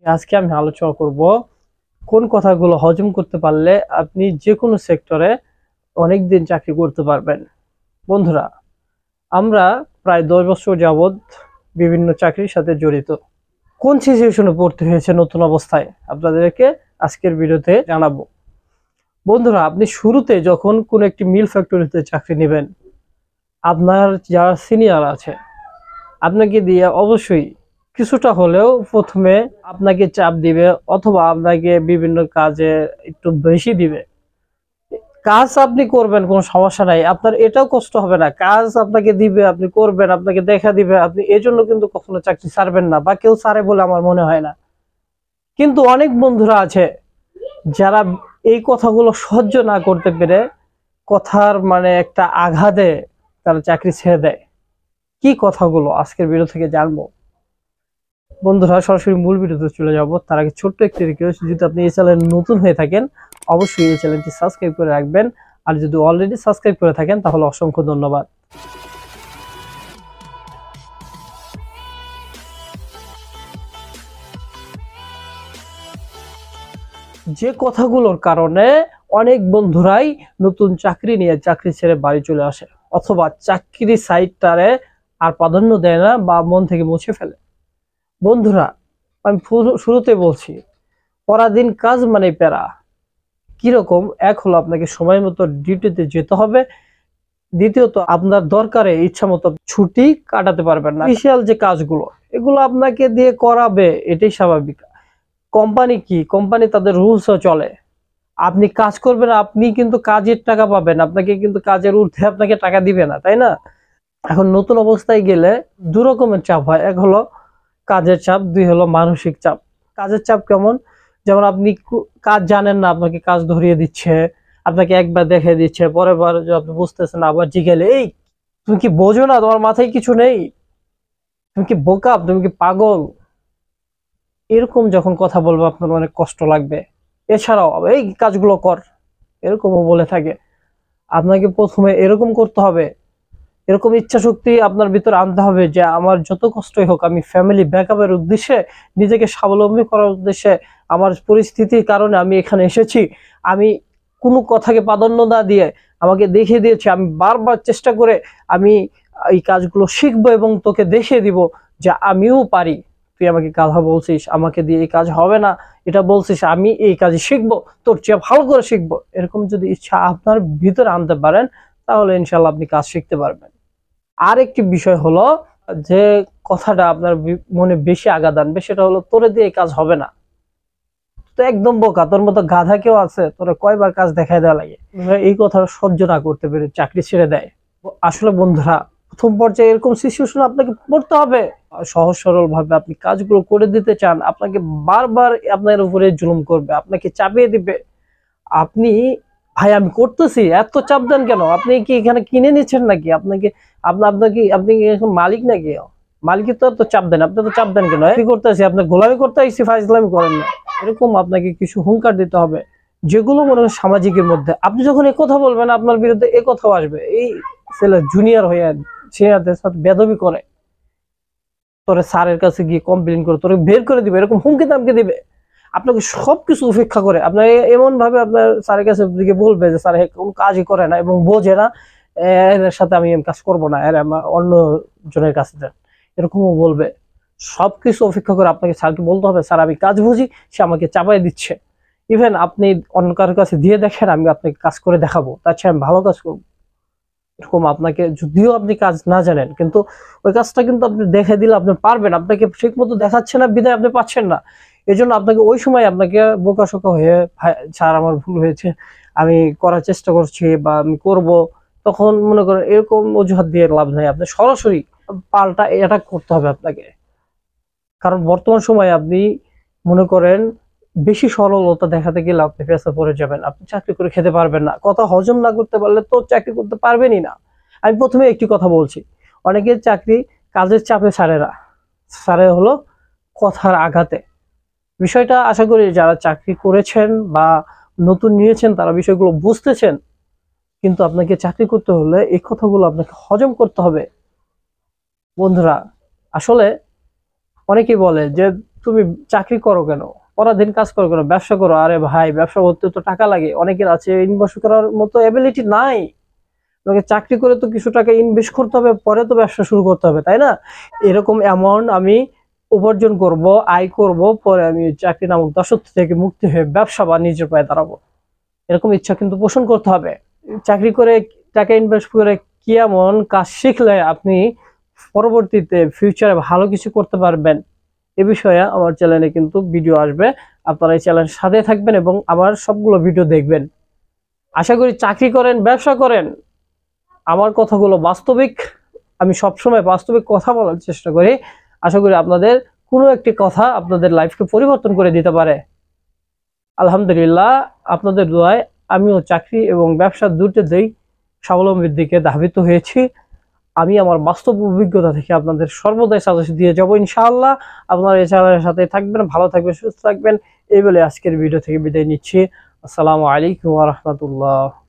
আজকে আমি আলোচনা করব কোন কথাগুলো হজম করতে পারলে আপনি যে কোনো সেক্টরে অনেক দিন চাকরি করতে পারবেন। বন্ধুরা, আমরা প্রায় 10 বছর যাবৎ বিভিন্ন চাকরির সাথে জড়িত। কোন সিচুয়েশনে পড়তে হয়েছে নতুন অবস্থায় আপনাদেরকে আজকের ভিডিওতে জানাবো। বন্ধুরা, আপনি শুরুতে যখন কোন একটি মিল ফ্যাক্টরিতে চাকরি নেবেন, আপনার যারা সিনিয়র আছে আপনাকে দিয়ে অবশ্যই কিছুটা হলেও প্রথমে আপনাকে চাপ দিবে অথবা আপনাকে বিভিন্ন কাজে একটু বেশি দিবে। কাজ আপনি করবেন, কোনো সমস্যা নাই, আপনার এটাও কষ্ট হবে না। কাজ আপনাকে দিবে, আপনি করবেন, আপনাকে দেখা দিবে, আপনি এজন্য কিন্তু কখনো চাকরি ছাড়বেন না, বা কেউ ছাড়ে বলে আমার মনে হয় না। কিন্তু অনেক বন্ধুরা আছে যারা এই কথাগুলো সহ্য না করতে পেরে কথার একটা আঘাতে তারা চাকরি ছেড়ে দেয়। কি কথাগুলো আজকের ভিডিও থেকে জানবো। বন্ধুরা, সরাসরি মূল ভিডিওতে চলে যাব। তার আগে ছোট্ট একটি রিকোয়েস্ট, যদি আপনি এই চ্যানেলে নতুন হয়ে থাকেন অবশ্যই এই চ্যানেলটি সাবস্ক্রাইব করে রাখবেন, আর যদি অলরেডি সাবস্ক্রাইব করে থাকেন তাহলে অসংখ্য ধন্যবাদ। যে কথাগুলোর কারণে অনেক বন্ধুরাই নতুন চাকরি নিয়ে চাকরি ছেড়ে বাড়ি চলে আসে, অথবা চাকরি সাইটটারে আর প্রাধান্য দেয় না বা মন থেকে মুছে ফেলে। বন্ধুরা, আমি শুরুতে বলছি, পরাধীন কাজ মানে প্যারা। কিরকম? এক হলো আপনাকে সময় মতো ডিউটিতে যেতে হবে, দ্বিতীয়ত আপনার দরকারে ইচ্ছা মতো ছুটি কাটাতে পারবেন না। অফিসিয়াল যে কাজগুলো এগুলো আপনাকে দিয়ে করাবে, এটাই স্বাভাবিক। কোম্পানি কি, কোম্পানি তাদের রুলসও চলে। আপনি কাজ করবেন, আপনি কিন্তু কাজের টাকা পাবেন, আপনাকে কিন্তু কাজের ঊর্ধ্বে আপনাকে টাকা দিবে না, তাই না? এখন নতুন অবস্থায় গেলে দু রকমের চাপ হয়। এক হলো কাজের চাপ, দুই হলো মানসিক চাপ। কাজের চাপ কেমন? যেমন আপনি কাজ জানেন না, আপনাকে কাজ ধরিয়ে দিচ্ছে, আপনাকে একবার দেখে দিচ্ছে, পরের বার আপনি বুঝতেছেন আবার জিগেলে, এই তুমি কি বোঝো না, তোমার মাথায় কিছু নেই, তুমি কি বোকা, তুমি কি পাগল, এরকম যখন কথা বলবো আপনার অনেক কষ্ট লাগবে। এছাড়াও এই কাজগুলো কর, এরকমও বলে থাকে। আপনাকে প্রথমে এরকম করতে হবে, এরকম ইচ্ছা শক্তি আপনার ভিতর আনতে হবে যে আমার যত কষ্টই হোক, আমি ফ্যামিলি ব্যাকআপের উদ্দেশ্যে, নিজেকে স্বাবলম্বী করার উদ্দেশ্যে, আমার পরিস্থিতির কারণে আমি এখানে এসেছি। আমি কোনো কথাকে প্রাধান্য না দিয়ে আমাকে দেখিয়ে দিয়েছি, আমি বারবার চেষ্টা করে আমি এই কাজগুলো শিখবো এবং তোকে দেখিয়ে দিব যে আমিও পারি। তুই আমাকে গাধা বলছিস, আমাকে দিয়ে এই কাজ হবে না এটা বলছিস, আমি এই কাজ শিখবো, তোর চেয়ে ভালো করে শিখবো। এরকম যদি ইচ্ছা আপনার ভিতরে আনতে পারেন তাহলে ইনশাল্লাহ আপনি কাজ শিখতে পারবেন। আর একটি বিষয় হলো, যে কথাটা আপনার মনে বেশি আঘাত আনবে সেটা হলো, তোরে দিয়ে কাজ হবে না, তো একদম বোকা, তোর মতো গাধা কেউ আছে, তোরা কয়বার কাজ দেখায় দেওয়া লাগে। এই কথা সহ্য না করতে পেরে চাকরি ছেড়ে দেয়। আসলে বন্ধুরা, প্রথম পর্যায়ে এরকম সিচুয়েশন আপনাকে পড়তে হবে। সহজ সরল ভাবে আপনি কাজগুলো করে দিতে চান, আপনাকে বারবার আপনার উপরে জুলুম করবে, আপনাকে চাপিয়ে দিবে। আপনি, ভাই আমি করতেছি, এত চাপ দেন কেন? আপনি কি এখানে কিনে নিচ্ছেন নাকি? আপনাকে আপনি কি এখন মালিক নাকি? মালিকের তো চাপ দেন, আপনি তো চাপ দেন কেন? কি করতেছি, আপনার গোলামি করতে আসছি, ফাইজলামি করেন না। এরকম আপনাকে কিছু হুঙ্কার দিতে হবে, যেগুলো মনে হয় সামাজিকের মধ্যে। আপনি যখন এ কথা বলবেন আপনার বিরুদ্ধে এ কথাও আসবে, এই ছেলে জুনিয়র হয়ে সিনিয়রদের সাথে বেদবি করে, তোরে স্যারের কাছে গিয়ে কমপ্লেন করে তোরে বের করে দিবে, এরকম হুমকি দামকে দিবে। আপনাকে সবকিছু উপেক্ষা করে আপনার এমন ভাবে আপনার স্যারের কাছে বলবে যে স্যার কোন কাজই করে না এবং বোঝে না, এর সাথে আমি কাজ করবো না, এর আমার অন্য জনের কাছে দেন, এরকমও বলবে। সবকিছু অপেক্ষা করে আপনাকে স্যারকে বলতে হবে, স্যার আমি কাজ বুঝি, সে আমাকে চাপাই দিচ্ছে। ইভেন আপনি অন্য কারোর কাছে দিয়ে দেখেন, আমি আপনাকে কাজ করে দেখাবো, তার চেয়ে আমি ভালো কাজ করবো। এরকম আপনাকে, যদিও আপনি কাজ না জানেন, কিন্তু ওই কাজটা কিন্তু আপনি দেখে দিলে আপনি পারবেন। আপনাকে ঠিক মতো দেখাচ্ছে না বিধায় আপনি পাচ্ছেন না। এই জন্য আপনাকে ওই সময় আপনাকে বোকাশোকা হয়ে, স্যার আমার ভুল হয়েছে, আমি করার চেষ্টা করছি বা আমি করব, তখন মনে করেন এরকম অজুহাত দিয়ে লাভ নাই। আপনি সরাসরি পাল্টা এটা করতে হবে আপনাকে। কারণ বর্তমান সময়ে আপনি মনে করেন বেশি সরলতা দেখাতে গেলে আপনি পেছনে পড়ে যাবেন, আপনি চাকরি করে খেতে পারবেন না। কথা হজম না করতে পারলে তো চাকরি করতে পারবেনই না। আমি প্রথমে একটি কথা বলছি, অনেকের চাকরি কাজের চাপে ছাড়ে না, ছাড়ে হলো কথার আঘাতে। বিষয়টা আশা করি যারা চাকরি করেছেন বা নতুন নিয়েছেন তারা বিষয়গুলো বুঝতেছেন। কিন্তু আপনাকে চাকরি করতে হলে এই কথাগুলো আপনাকে হজম করতে হবে। বন্ধুরা, আসলে অনেকেই বলে যে তুমি চাকরি করো কেন, পরাধীন কাজ করো কেন, ব্যবসা করো। আরে ভাই, ব্যবসা করতে তো টাকা লাগে, অনেকের আছে ইনভেস্ট করার মতো এবিলিটি নাই। তোমাকে চাকরি করে তো কিছু টাকা ইনভেস্ট করতে হবে, পরে তো ব্যবসা শুরু করতে হবে, তাই না? এরকম অ্যামাউন্ট আমি উপার্জন করব, আয় করব, পরে আমি চাকরি নামক দাসত্ব থেকে মুক্তি হয়ে ব্যবসা বা নিজের পায়ে দাঁড়াবো, এরকম ইচ্ছা কিন্তু পোষণ করতে হবে। চাকরি করে টাকা ইনভেস্ট করে কি এমন কাজ শিখলে আপনি পরবর্তীতে ফিউচারে ভালো কিছু করতে পারবেন, এ বিষয়ে আমার চ্যানেলে কিন্তু ভিডিও আসবে। আপনারা এই চ্যানেলের সাথে থাকবেন এবং আমার সবগুলো ভিডিও দেখবেন। আশা করি চাকরি করেন, ব্যবসা করেন, আমার কথাগুলো বাস্তবিক, আমি সবসময় বাস্তবিক কথা বলার চেষ্টা করি। আশা করি আপনাদের কোনো একটি কথা আপনাদের লাইফকে পরিবর্তন করে দিতে পারে। আলহামদুলিল্লাহ, আপনাদের দোয়ায় আমিও চাকরি এবং ব্যবসা দুটোতেই স্বাবলম্বীর দিকে ধাবিত হয়েছি। আমি আমার বাস্তব অভিজ্ঞতা থেকে আপনাদের সর্বদাই সাজেশন দিয়ে যাবো ইনশাআল্লাহ। আপনারা এই চ্যানেলের সাথে থাকবেন, ভালো থাকবেন, সুস্থ থাকবেন, এই বলে আজকের ভিডিও থেকে বিদায় নিচ্ছি। আসসালামু আলাইকুম ওয়া রাহমাতুল্লাহ।